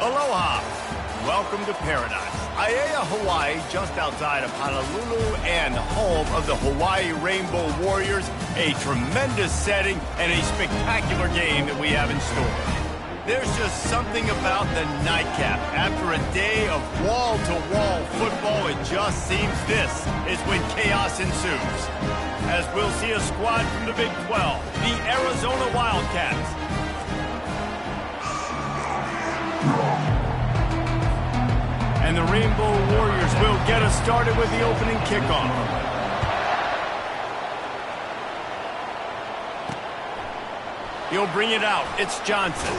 Aloha. Welcome to paradise. Aiea, Hawaii, just outside of Honolulu and home of the Hawaii Rainbow Warriors. A tremendous setting and a spectacular game that we have in store. There's just something about the nightcap. After a day of wall-to-wall football, it just seems this is when chaos ensues. As we'll see a squad from the Big 12, the Arizona Wildcats. And the Rainbow Warriors will get us started with the opening kickoff. He'll bring it out. It's Johnson.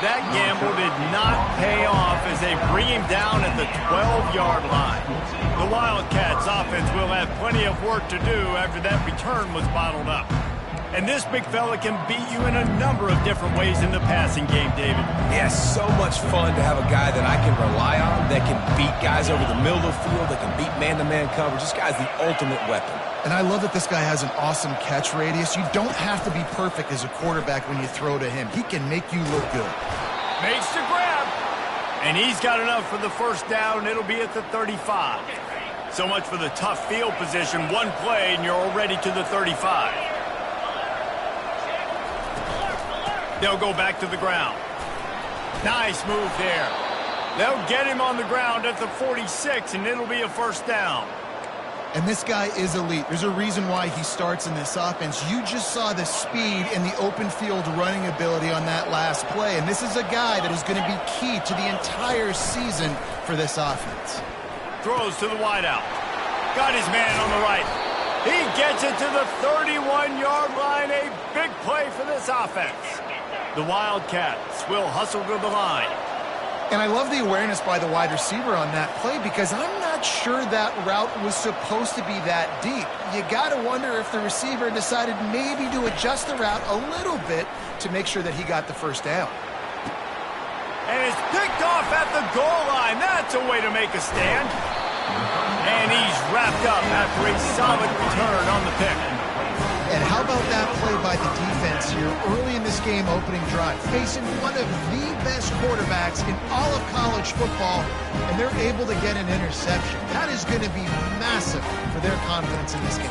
That gamble did not pay off as they bring him down at the 12-yard line. The Wildcats offense will have plenty of work to do after that return was bottled up. And this big fella can beat you in a number of different ways in the passing game, David. Yeah, so much fun to have a guy that I can rely on, that can beat guys over the middle of the field, that can beat man-to-man coverage. This guy's the ultimate weapon. And I love that this guy has an awesome catch radius. You don't have to be perfect as a quarterback when you throw to him. He can make you look good. Makes the grab. And he's got enough for the first down. It'll be at the 35. So much for the tough field position. One play, and you're already to the 35. They'll go back to the ground. Nice move there. They'll get him on the ground at the 46, and it'll be a first down. And this guy is elite. There's a reason why he starts in this offense. You just saw the speed and the open field running ability on that last play. And this is a guy that is going to be key to the entire season for this offense. Throws to the wideout. Got his man on the right. He gets it to the 31-yard line. A big play for this offense. The Wildcats will hustle to the line. And I love the awareness by the wide receiver on that play because I'm not sure that route was supposed to be that deep. You got to wonder if the receiver decided maybe to adjust the route a little bit to make sure that he got the first down. And it's picked off at the goal line. That's a way to make a stand. And he's wrapped up after a solid return on the pick. And how about that play by the defense here early in this game opening drive, facing one of the best quarterbacks in all of college football, and they're able to get an interception. That is going to be massive for their confidence in this game.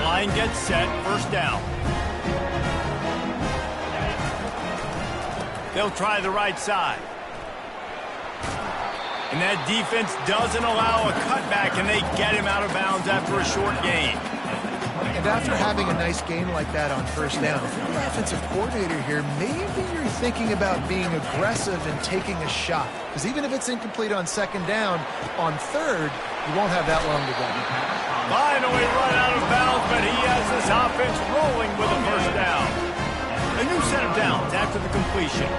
Line gets set, first down. They'll try the right side. And that defense doesn't allow a cutback, and they get him out of bounds after a short gain. And after having a nice gain like that on first down, if you're the offensive coordinator here, maybe you're thinking about being aggressive and taking a shot. Because even if it's incomplete on second down, on third, you won't have that long to go. Finally run out of bounds, but he has this offense rolling with a first down. A new set of downs after the completion.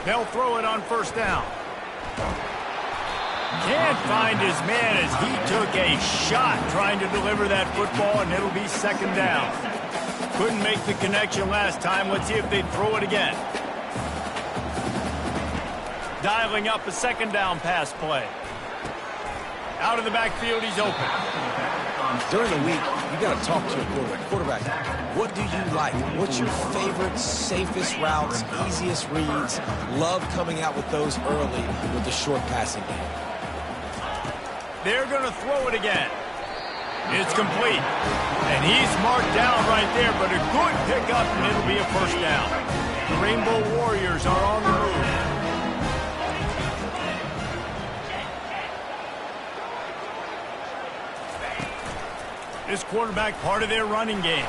They'll throw it on first down. Can't find his man as he took a shot trying to deliver that football, and it'll be second down. Couldn't make the connection last time. Let's see if they throw it again. Dialing up a second down pass play. Out of the backfield, he's open. During the week, you got to talk to your quarterback. What do you like? What's your favorite, safest routes, easiest reads? Love coming out with those early with the short passing game. They're going to throw it again. It's complete. And he's marked down right there, but a good pickup, and it'll be a first down. The Rainbow Warriors are on the move. This quarterback part of their running game.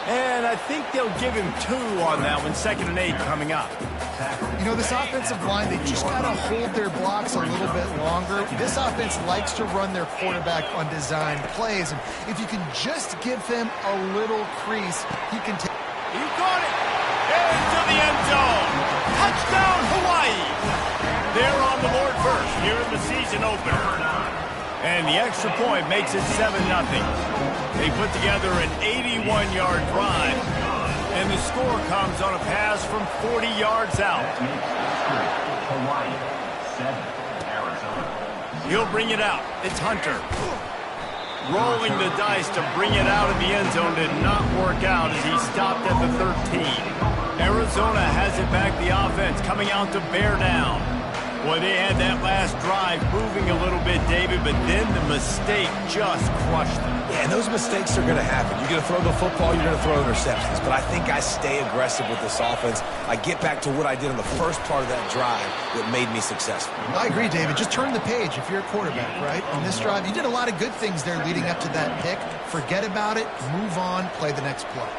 And I think they'll give him 2 on that one. 2nd and 8 coming up. You know, this offensive line, they just got to hold their blocks a little bit longer. This offense likes to run their quarterback on designed plays. And if you can just give him a little crease, he can take. He got it. Into the end zone. Touchdown, Hawaii. They're on the board first here in the season opener. And the extra point makes it 7-0. They put together an 81-yard drive, and the score comes on a pass from 40 yards out. He'll bring it out. It's Hunter. Rolling the dice to bring it out of the end zone did not work out as he stopped at the 13. Arizona has it back, the offense coming out to bear down. Boy, they had that last drive moving a little bit, David, but then the mistake just crushed them. Yeah, and those mistakes are going to happen. You're going to throw the football, you're going to throw interceptions. But I think I stay aggressive with this offense. I get back to what I did in the first part of that drive that made me successful. I agree, David. Just turn the page if you're a quarterback, right? On this drive, you did a lot of good things there leading up to that pick. Forget about it, move on, play the next play.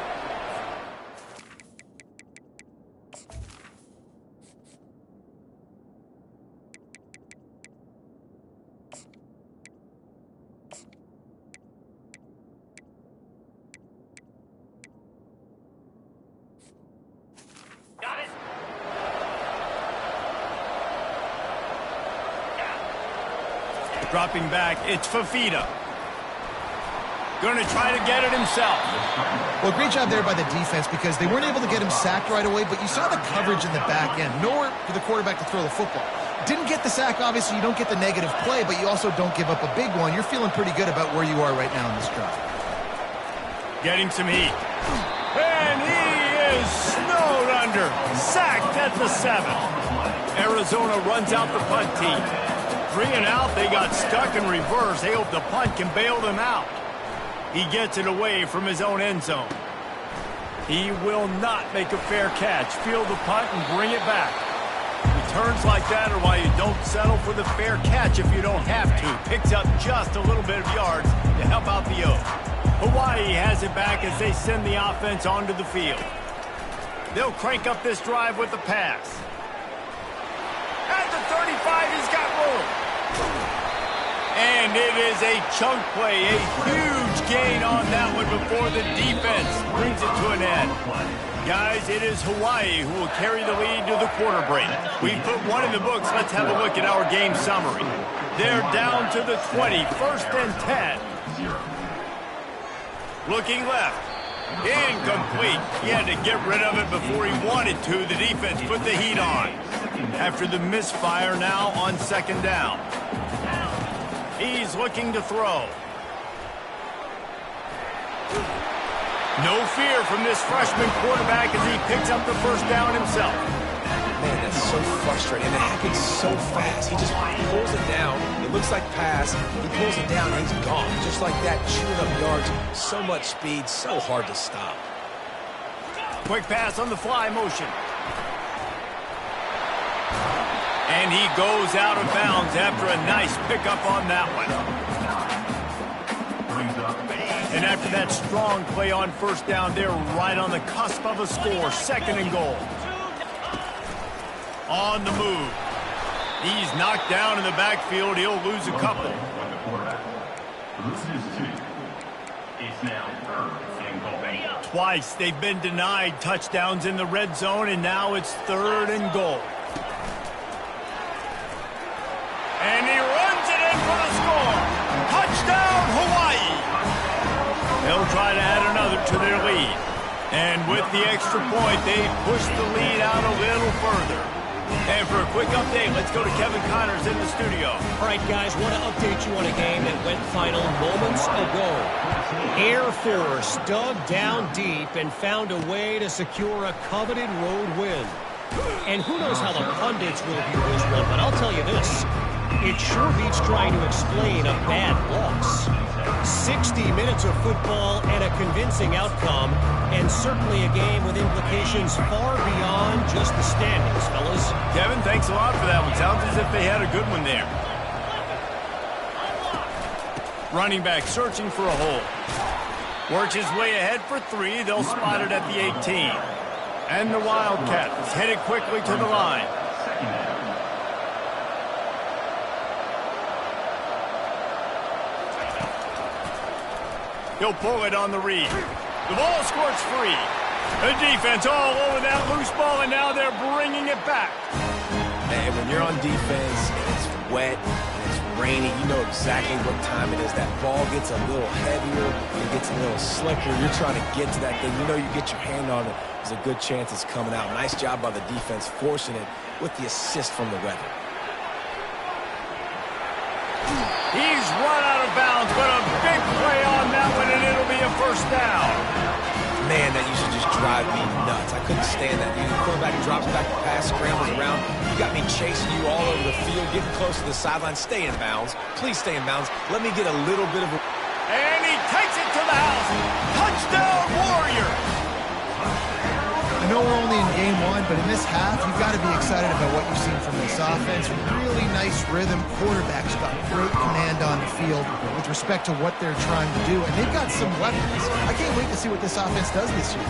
Dropping back, it's Fafita. Going to try to get it himself. Well, great job there by the defense because they weren't able to get him sacked right away, but you saw the coverage in the back end. Nowhere for the quarterback to throw the football. Didn't get the sack, obviously. You don't get the negative play, but you also don't give up a big one. You're feeling pretty good about where you are right now in this drive. Getting some heat. And he is snowed under. Sacked at the 7. Arizona runs out the punt team. 3 and out, they got stuck in reverse. They hope the punt can bail them out. He gets it away from his own end zone. He will not make a fair catch. Field the punt and bring it back. Returns like that are why you don't settle for the fair catch if you don't have to. Picks up just a little bit of yards to help out the O. Hawaii has it back as they send the offense onto the field. They'll crank up this drive with the pass. At the 35, he's got room. And it is a chunk play, a huge gain on that one before the defense brings it to an end. Guys, it is Hawaii who will carry the lead to the quarter break. We've put one in the books. Let's have a look at our game summary. They're down to the 20, 1st and 10. Looking left. Incomplete. He had to get rid of it before he wanted to. The defense put the heat on. After the misfire, now on 2nd down. He's looking to throw. No fear from this freshman quarterback as he picks up the 1st down himself. Man, that's so frustrating. And it happens so fast. He just pulls it down. It looks like pass. He pulls it down and he's gone. Just like that, chewing up yards. So much speed, so hard to stop. Quick pass on the fly motion. And he goes out of bounds after a nice pickup on that one. And after that strong play on 1st down, they're right on the cusp of a score. 2nd and goal. On the move. He's knocked down in the backfield. He'll lose a couple. Twice they've been denied touchdowns in the red zone, and now it's 3rd and goal. And he runs it in for the score. Touchdown, Hawaii. They'll try to add another to their lead. And with the extra point, they push the lead out a little further. And for a quick update, let's go to Kevin Connors in the studio. All right, guys, want to update you on a game that went final moments ago. Air Force dug down deep and found a way to secure a coveted road win. And who knows how the pundits will view this one, but I'll tell you this. It sure beats trying to explain a bad loss. 60 minutes of football and a convincing outcome, and certainly a game with implications far beyond just the standings, fellas. Kevin, thanks a lot for that one. Sounds as if they had a good one there. Running back searching for a hole. Works his way ahead for 3. They'll spot it at the 18. And the Wildcat is headed quickly to the line. He'll pull it on the read. The ball squirts free. The defense all over that loose ball, and now they're bringing it back. And when you're on defense and it's wet and it's rainy, you know exactly what time it is. That ball gets a little heavier, it gets a little slicker. You're trying to get to that thing. You know you get your hand on it. There's a good chance it's coming out. Nice job by the defense forcing it with the assist from the weather. He's run out of bounds, but a big down. Man, that used to just drive me nuts. I couldn't stand that. The quarterback drops back to pass, scrambles around. You got me chasing you all over the field, getting close to the sideline. Stay in bounds. Please stay in bounds. Let me get a little bit of a... And he takes it to the house. Touchdown, Warrior. I know we're only in game one, but in this half, you've got to be excited about what you've seen from this offense. Really nice rhythm. Quarterback's got great command on the field with respect to what they're trying to do, and they've got some weapons. I can't wait to see what this offense does this year.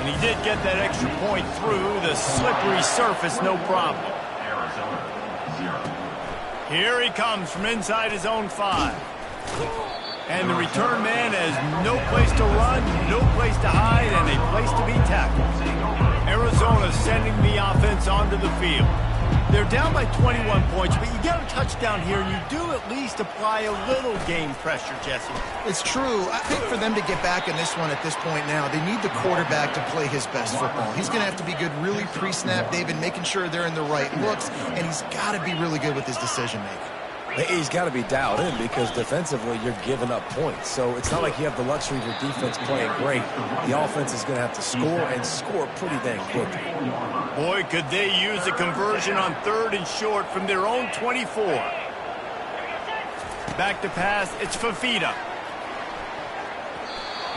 And he did get that extra point through the slippery surface, no problem. Here he comes from inside his own 5. And the return man has no place to run, no place to hide, and a place to be tackled. Arizona sending the offense onto the field. They're down by 21 points, but you get a touchdown here, and you do at least apply a little game pressure, Jesse. It's true. I think for them to get back in this one at this point now, they need the quarterback to play his best football. He's going to have to be good really pre-snap, David, making sure they're in the right looks, and he's got to be really good with his decision-making. He's got to be dialed in because defensively you're giving up points. So it's not like you have the luxury of your defense playing great. The offense is going to have to score and score pretty dang quickly. Boy, could they use a conversion on 3rd and short from their own 24. Back to pass, it's Fafita.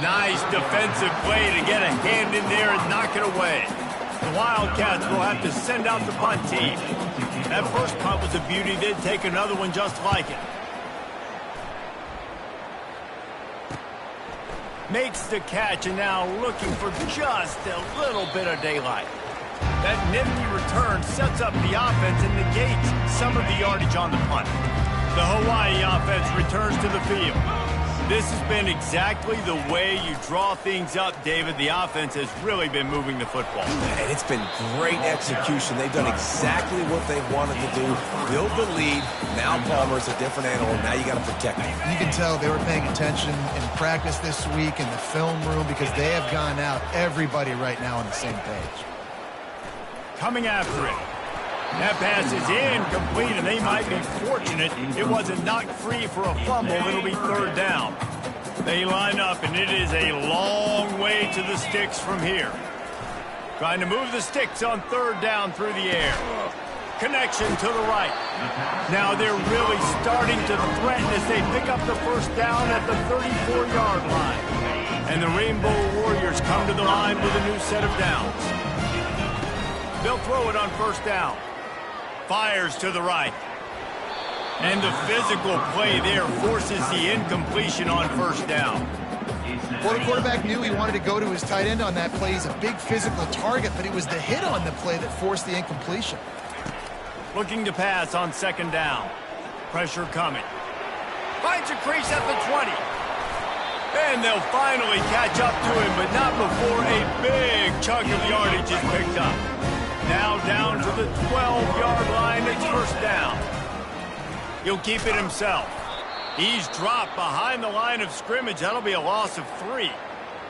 Nice defensive play to get a hand in there and knock it away. The Wildcats will have to send out the punt team. That first punt was a beauty. They'd take another one just like it. Makes the catch and now looking for just a little bit of daylight. That nifty return sets up the offense and negates some of the yardage on the punt. The Hawaii offense returns to the field. This has been exactly the way you draw things up, David. The offense has really been moving the football. And it's been great execution. They've done exactly what they wanted to do. Build the lead. Now Palmer's a different animal. Now you got to protect him. You can tell they were paying attention in practice this week in the film room because they have gone out, everybody right now on the same page. Coming after it. That pass is incomplete, and they might be fortunate it wasn't knocked free for a fumble. It'll be 3rd down. They line up, and it is a long way to the sticks from here. Trying to move the sticks on 3rd down through the air. Connection to the right. Now they're really starting to threaten as they pick up the first down at the 34-yard line. And the Rainbow Warriors come to the line with a new set of downs. They'll throw it on 1st down. Fires to the right. And the physical play there forces the incompletion on 1st down. Well, the quarterback knew he wanted to go to his tight end on that play. He's a big physical target, but it was the hit on the play that forced the incompletion. Looking to pass on 2nd down. Pressure coming. Finds a crease at the 20. And they'll finally catch up to him, but not before a big chunk of yardage is picked up. Now down to the 12-yard line, it's 1st down. He'll keep it himself. He's dropped behind the line of scrimmage. That'll be a loss of 3.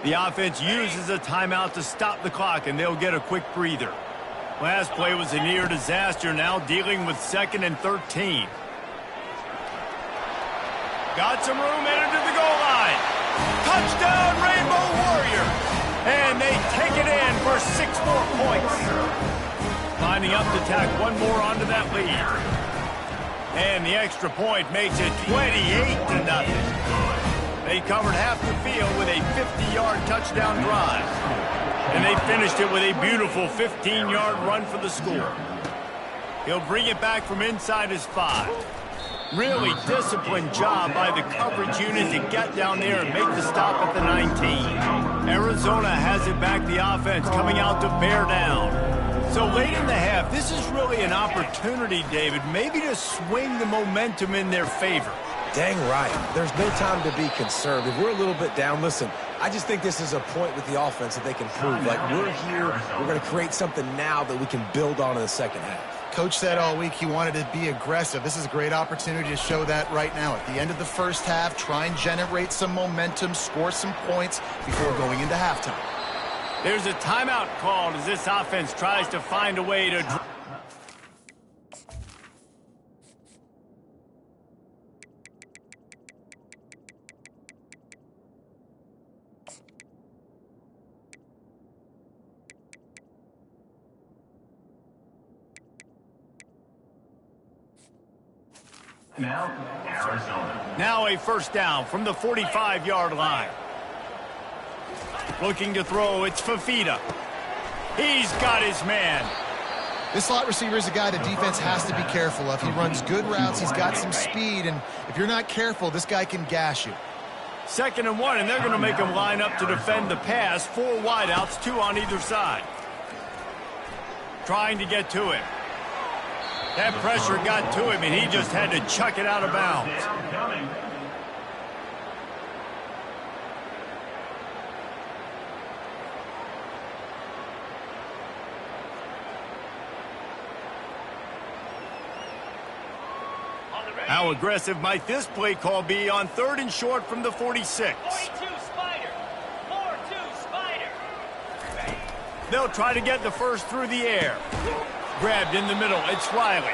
The offense uses a timeout to stop the clock, and they'll get a quick breather. Last play was a near disaster, now dealing with 2nd and 13. Got some room, headed to the goal line. Touchdown, Rainbow Warrior! And they take it in for 6 more points. Lining up to tack one more onto that lead. And the extra point makes it 28-0. They covered half the field with a 50-yard touchdown drive. And they finished it with a beautiful 15-yard run for the score. He'll bring it back from inside his 5. Really disciplined job by the coverage unit to get down there and make the stop at the 19. Arizona has it back, the offense coming out to bear down. So late in the half, this is really an opportunity, David, maybe to swing the momentum in their favor. Dang right. There's no time to be concerned. If we're a little bit down, listen, I just think this is a point with the offense that they can prove. Like, we're here, we're going to create something now that we can build on in the 2nd half. Coach said all week he wanted to be aggressive. This is a great opportunity to show that right now. At the end of the 1st half, try and generate some momentum, score some points before going into halftime. There's a timeout called as this offense tries to find a way to... Now, Arizona. Now a first down from the 45-yard line. Looking to throw, it's Fafita. He's got his man. This slot receiver is a guy the defense has to be careful of. He runs good routes, he's got some speed, and if you're not careful, this guy can gash you. 2nd and 1, and they're going to make him line up to defend the pass. 4 wideouts, 2 on either side. Trying to get to him. That pressure got to him, and he just had to chuck it out of bounds. How aggressive might this play call be on 3rd and short from the 46? 42 Spider. 4-2 Spider. They'll try to get the first through the air. Grabbed in the middle, it's Riley.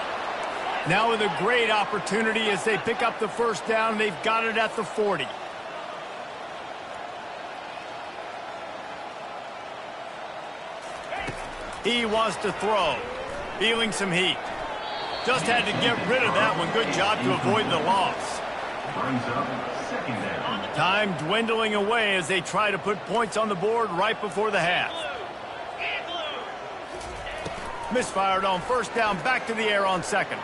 Now with a great opportunity as they pick up the first down. They've got it at the 40. He wants to throw. Feeling some heat. Just had to get rid of that one. Good job to avoid the loss. Time dwindling away as they try to put points on the board right before the half. Misfired on first down, back to the air on 2nd.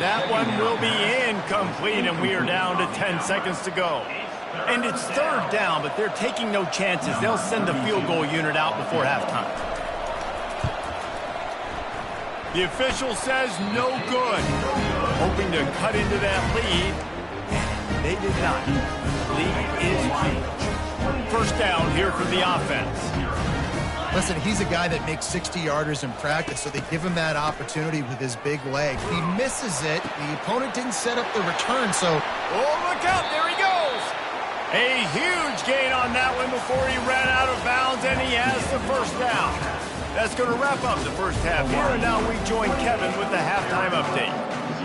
That one will be incomplete, and we are down to 10 seconds to go. And it's 3rd down, but they're taking no chances. They'll send the field goal unit out before halftime. The official says no good. Hoping to cut into that lead. They did not. Lead is huge. First down here for the offense. Listen, he's a guy that makes 60-yarders in practice, so they give him that opportunity with his big leg. He misses it. The opponent didn't set up the return, so... Oh, look out. There he goes. A huge gain on that one before he ran out of bounds, and he has the first down. That's going to wrap up the first half here, and now we join Kevin with the halftime update.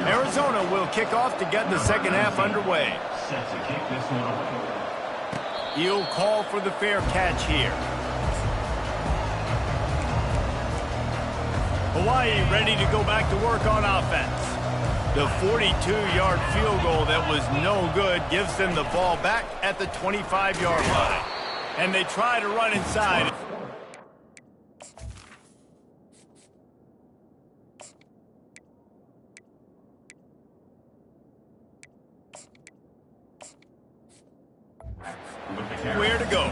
Arizona will kick off to get the second half underway. He'll call for the fair catch here. Hawaii ready to go back to work on offense. The 42-yard field goal that was no good gives them the ball back at the 25-yard line. And they try to run inside. Where to go?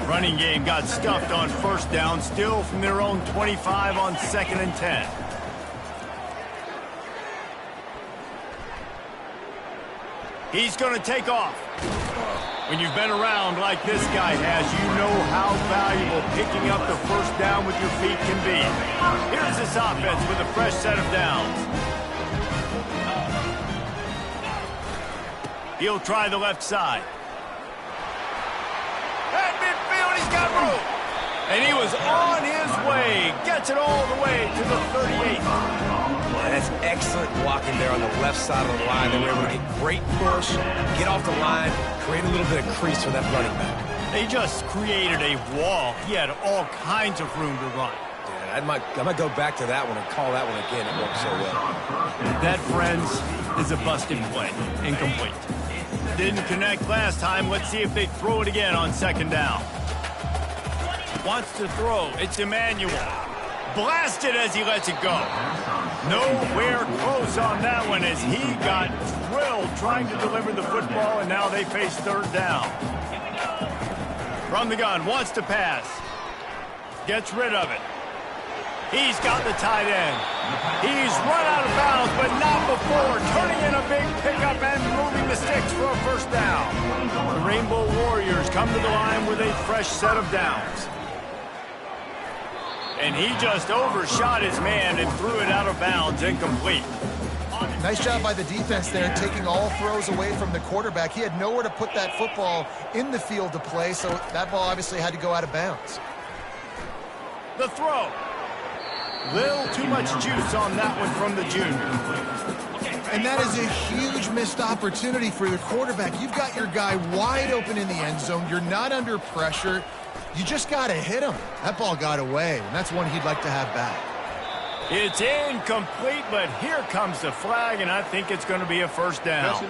Running game got stuffed on first down, still from their own 25 on 2nd and 10. He's going to take off. When you've been around like this guy has, you know how valuable picking up the first down with your feet can be. Here's this offense with a fresh set of downs. He'll try the left side. At midfield, he's got room. And he was on his way. Gets it all the way to the 38th. That's excellent blocking there on the left side of the line. They were able to get great push, get off the line, create a little bit of crease for that running back. They just created a wall. He had all kinds of room to run. Yeah, I might go back to that one and call that one again. It worked so well. That, friends, is a busted play. Incomplete. Didn't connect last time. Let's see if they throw it again on 2nd down. Wants to throw. It's Emmanuel. Blasted as he lets it go. Nowhere close on that one as he got drilled trying to deliver the football, and now they face 3rd down. From the gun, wants to pass. Gets rid of it. He's got the tight end. He's run out of bounds, but not before. Turning in a big pickup and moving the sticks for a first down. The Rainbow Warriors come to the line with a fresh set of downs. And he just overshot his man and threw it out of bounds, incomplete. Nice job by the defense there, taking all throws away from the quarterback. He had nowhere to put that football in the field to play, so that ball obviously had to go out of bounds. The throw. Little too much juice on that one from the junior. And that is a huge missed opportunity for the quarterback. You've got your guy wide open in the end zone. You're not under pressure. You just got to hit him. That ball got away, and that's one he'd like to have back. It's incomplete, but here comes the flag, and I think it's going to be a first down.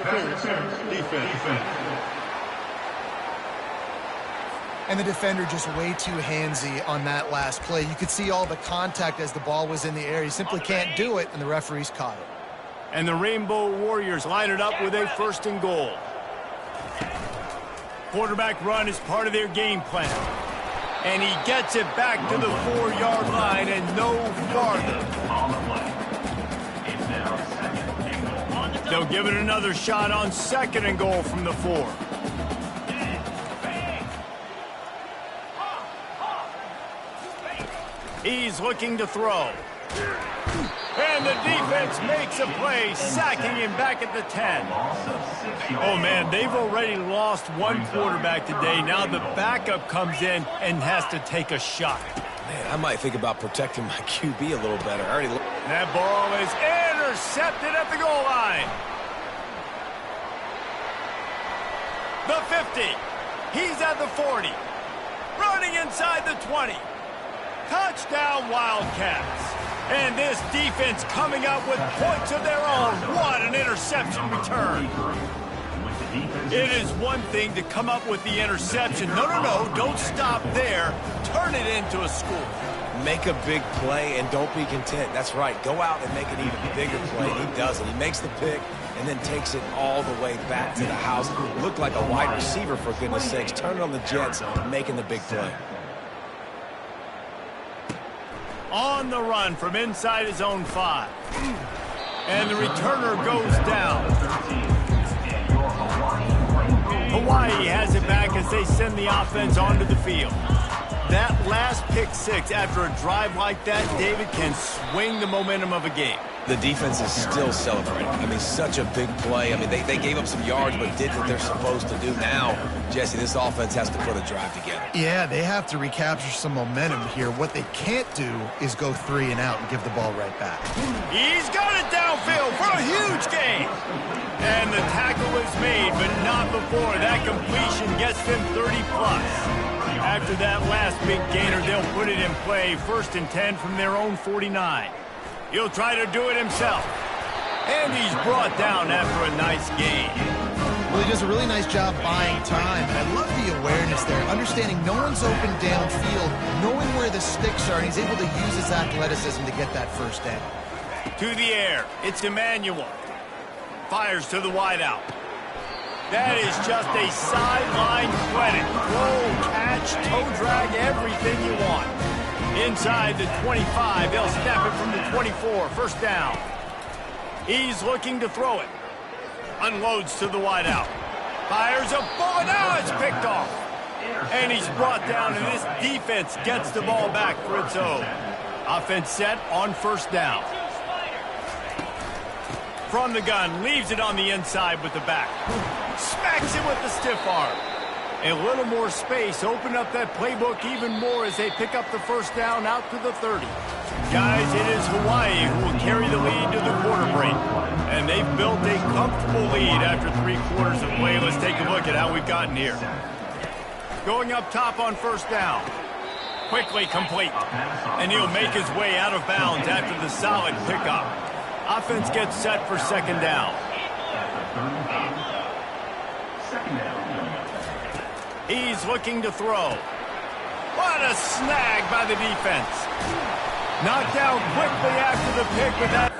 And the defender just way too handsy on that last play. You could see all the contact as the ball was in the air. He simply can't do it, and the referees caught it. And the Rainbow Warriors line it up with a first and goal. Quarterback run is part of their game plan. And he gets it back to the 4-yard line and no farther. They'll give it another shot on second and goal from the 4. He's looking to throw. And the defense makes a play, sacking him back at the 10. Oh, man, they've already lost one quarterback today. Now the backup comes in and has to take a shot. Man, I might think about protecting my QB a little better. That ball is intercepted at the goal line. The 50. He's at the 40. Running inside the 20. Touchdown, Wildcats. And this defense coming up with points of their own. What an interception return. It is one thing to come up with the interception. No, don't stop there. Turn it into a score. Make a big play and don't be content. That's right. Go out and make an even bigger play. He does it. He makes the pick and then takes it all the way back to the house. Looked like a wide receiver, for goodness sakes. Turn it on the Jets, making the big play. On the run from inside his own 5. And the returner goes down. Hawaii has it back as they send the offense onto the field. That last pick 6 after a drive like that, David, can swing the momentum of a game. The defense is still celebrating. I mean, such a big play. I mean, they gave up some yards but did what they're supposed to do. Now, Jesse, this offense has to put a drive together. Yeah, they have to recapture some momentum here. What they can't do is go 3 and out and give the ball right back. He's got it downfield for a huge gain. And the tackle is made, but not before that completion gets them 30-plus. After that last big gainer, they'll put it in play. 1st and 10 from their own 49. He'll try to do it himself. And he's brought down after a nice gain. Well, he does a really nice job buying time. And I love the awareness there. Understanding no one's open downfield, knowing where the sticks are, and he's able to use his athleticism to get that first down. To the air. It's Emmanuel. Fires to the wideout. That is just a sideline credit. Throw, catch, toe drag, everything you want. Inside the 25, they'll snap it from the 24. First down. He's looking to throw it. Unloads to the wideout. Fires a ball. Now it's picked off. And he's brought down, and this defense gets the ball back for its own. Offense set on first down. From the gun, leaves it on the inside with the back. Smacks it with the stiff arm. A little more space, open up that playbook even more as they pick up the first down out to the 30. Guys, it is Hawaii who will carry the lead to the quarter break. And they've built a comfortable lead after 3 quarters of play. Let's take a look at how we've gotten here. Going up top on first down. Quickly complete. And he'll make his way out of bounds after the solid pickup. Offense gets set for second down. He's looking to throw. What a snag by the defense. Knocked down quickly after the pick with that.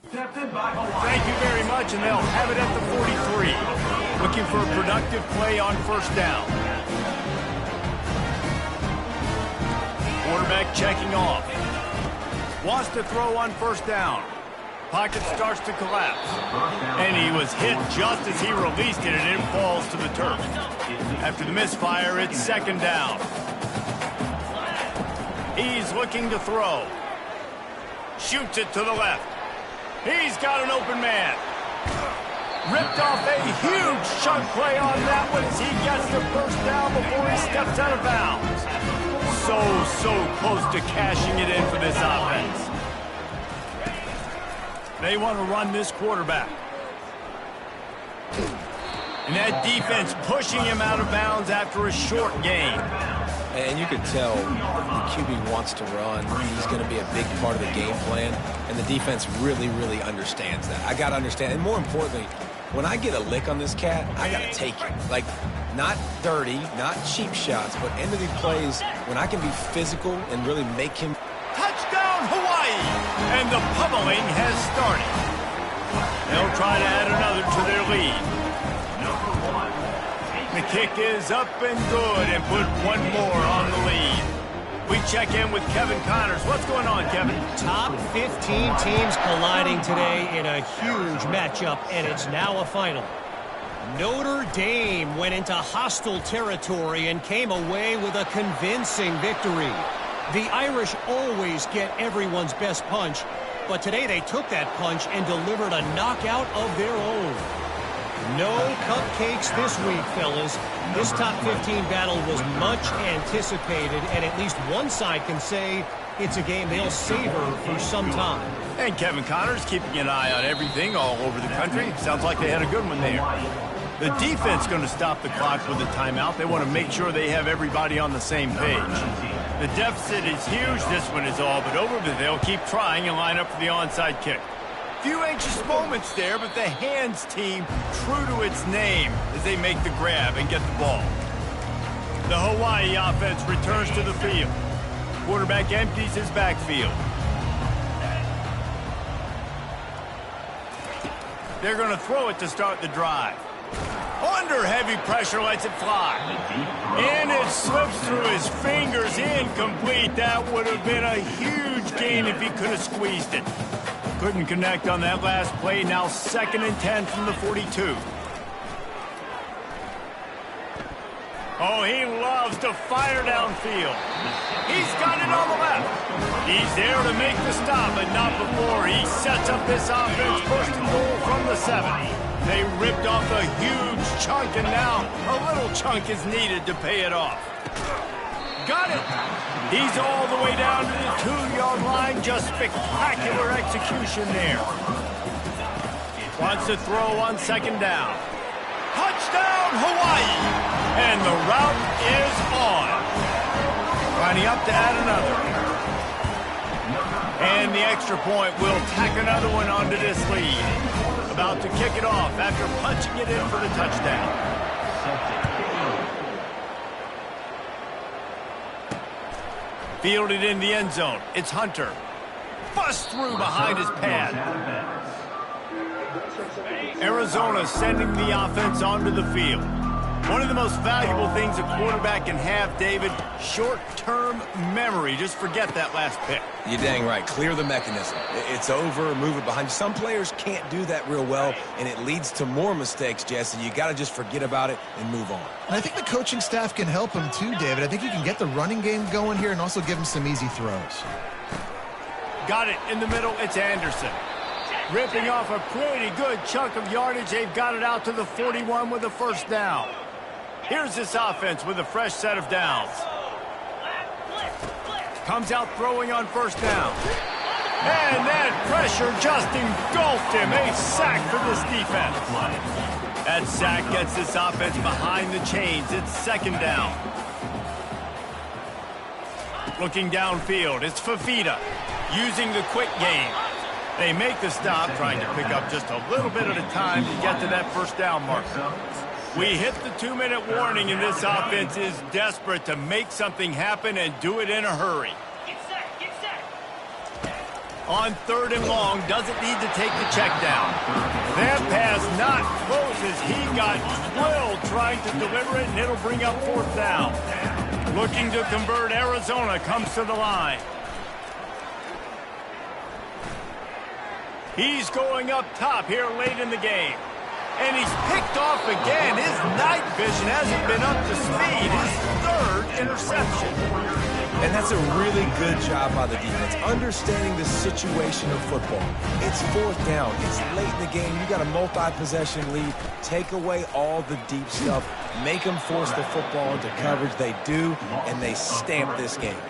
Thank you very much, and they'll have it at the 43. Looking for a productive play on first down. Quarterback checking off. Wants to throw on first down. Pocket starts to collapse. And he was hit just as he released it, and it falls to the turf. After the misfire, it's second down. He's looking to throw. Shoots it to the left. He's got an open man. Ripped off a huge chunk play on that one as he gets the first down before he steps out of bounds. So close to cashing it in for this offense. They want to run this quarterback. And that defense pushing him out of bounds after a short gain. And you could tell the QB wants to run. He's going to be a big part of the game plan. And the defense really, really understands that. I got to understand. And more importantly, when I get a lick on this cat, I got to take it. Like, not dirty, not cheap shots, but end of the plays when I can be physical and really make him. Touchdown, Hawaii! And the pummeling has started. They'll try to add another to their lead. The kick is up and good and put one more on the lead. We check in with Kevin Connors. What's going on, Kevin? Top 15 teams colliding today in a huge matchup, and it's now a final. Notre Dame went into hostile territory and came away with a convincing victory. The Irish always get everyone's best punch, but today they took that punch and delivered a knockout of their own. No cupcakes this week, fellas. This top 15 battle was much anticipated, and at least one side can say it's a game they'll savor for some time. And Kevin Connors keeping an eye on everything all over the country. Sounds like they had a good one there. The defense going to stop the clock with a timeout. They want to make sure they have everybody on the same page. The deficit is huge. This one is all but over, but they'll keep trying and line up for the onside kick. Few anxious moments there, but the hands team true to its name as they make the grab and get the ball. The Hawaii offense returns to the field. Quarterback empties his backfield. They're going to throw it to start the drive. Under heavy pressure, lets it fly. And it slips through his fingers, incomplete. That would have been a huge gain if he could have squeezed it. Couldn't connect on that last play. Now 2nd and 10 from the 42. Oh, he loves to fire downfield. He's got it on the left. He's there to make the stop, but not before he sets up this offense. 1st and goal from the 7. They ripped off a huge chunk, and now a little chunk is needed to pay it off. Got it. He's all the way down to the 2-yard line. Just spectacular execution there. Wants to throw on 2nd down. Touchdown, Hawaii! And the route is on. Lining up to add another. And the extra point will tack another one onto this lead. About to kick it off after punching it in for the touchdown. Fielded in the end zone. It's Hunter. Busts through behind his pad. Arizona sending the offense onto the field. One of the most valuable things a quarterback can have, David, short-term memory. Just forget that last pick. You're dang right. Clear the mechanism. It's over, move it behind you. Some players can't do that real well, and it leads to more mistakes, Jesse. You got to just forget about it and move on. And I think the coaching staff can help him too, David. I think you can get the running game going here and also give him some easy throws. Got it in the middle. It's Anderson. Ripping off a pretty good chunk of yardage. They've got it out to the 41 with a 1st down. Here's this offense with a fresh set of downs. Comes out throwing on 1st down. And that pressure just engulfed him. A sack for this defense. That sack gets this offense behind the chains. It's 2nd down. Looking downfield, it's Fafita using the quick game. They make the stop, trying to pick up just a little bit at a time to get to that 1st down marker. We hit the 2-minute warning, and this offense is desperate to make something happen and do it in a hurry. Get set. On 3rd and long, doesn't need to take the check down. That pass not close as he got drilled trying to deliver it, and it'll bring up 4th down. Looking to convert, Arizona comes to the line. He's going up top here late in the game. And he's picked off again. His night vision hasn't been up to speed. His third interception. And that's a really good job by the defense, understanding the situation of football. It's fourth down. It's late in the game. You got a multi-possession lead. Take away all the deep stuff. Make them force the football into coverage. They do, and they stamp this game.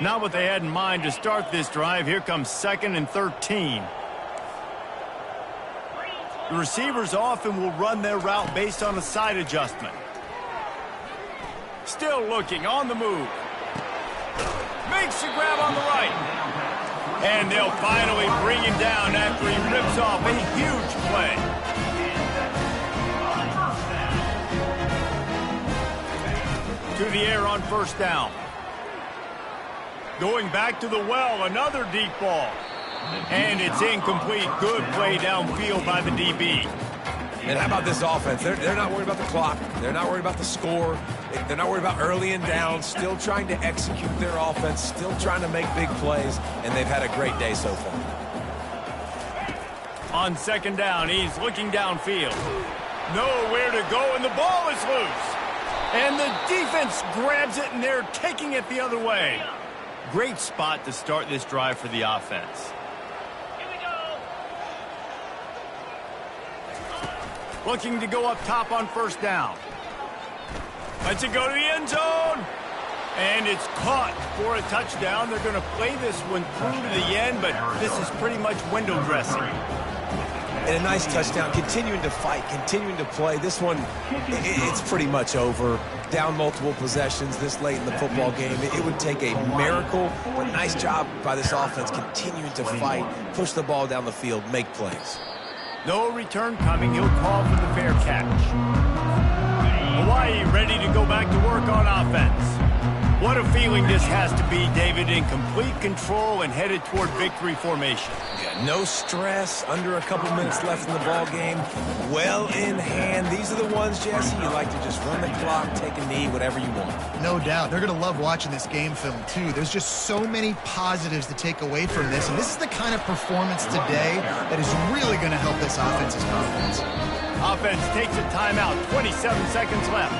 Not what they had in mind to start this drive. Here comes 2nd and 13. The receivers often will run their route based on a side adjustment. Still looking, on the move. Makes the grab on the right. And they'll finally bring him down after he rips off a huge play. To the air on first down. Going back to the well, another deep ball. And it's incomplete. Good play downfield by the DB. And how about this offense? They're not worried about the clock. They're not worried about the score. They're not worried about early and down. Still trying to execute their offense. Still trying to make big plays. And they've had a great day so far. On 2nd down, he's looking downfield. Nowhere to go, and the ball is loose. And the defense grabs it, and they're taking it the other way. Great spot to start this drive for the offense. Looking to go up top on first down. Lets it go to the end zone. And it's caught for a touchdown. They're going to play this one through to the end, but this is pretty much window dressing. And a nice touchdown. Continuing to fight, continuing to play. This one, it's pretty much over. Down multiple possessions this late in the football game. It would take a miracle, but nice job by this offense continuing to fight, push the ball down the field, make plays. No return coming. He'll call for the fair catch. Hawaii ready to go back to work on offense. What a feeling this has to be, David, in complete control and headed toward victory formation. Yeah, no stress, under a couple minutes left in the ball game. Well in hand. These are the ones, Jesse, you like to just run the clock, take a knee, whatever you want. No doubt. They're going to love watching this game film, too. There's just so many positives to take away from this, and this is the kind of performance today that is really going to help this offense's confidence. Offense takes a timeout, 27 seconds left.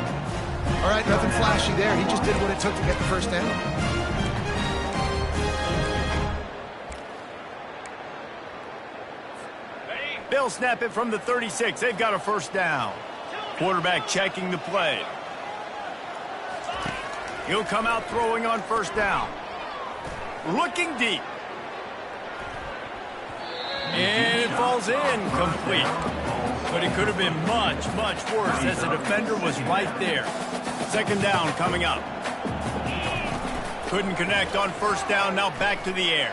All right, nothing flashy there. He just did what it took to get the first down. They'll snap it from the 36. They've got a first down. Quarterback checking the play. He'll come out throwing on first down. Looking deep. And it falls in complete. But it could have been much, much worse as the defender was right there. 2nd down coming up. Couldn't connect on first down, now back to the air.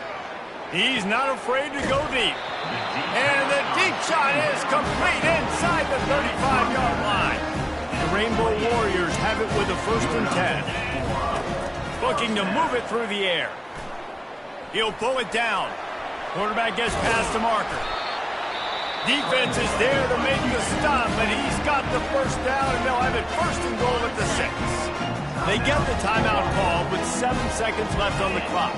He's not afraid to go deep. And the deep shot is complete inside the 35-yard line. The Rainbow Warriors have it with a 1st and 10. Looking to move it through the air. He'll pull it down. Quarterback gets past the marker. Defense is there to make the stop, but he's got the first down, and they'll have it 1st and goal at the 6. They get the timeout call with 7 seconds left on the clock.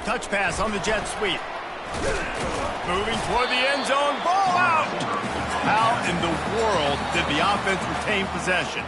Touch pass on the jet sweep. Moving toward the end zone, ball out! How in the world did the offense retain possession?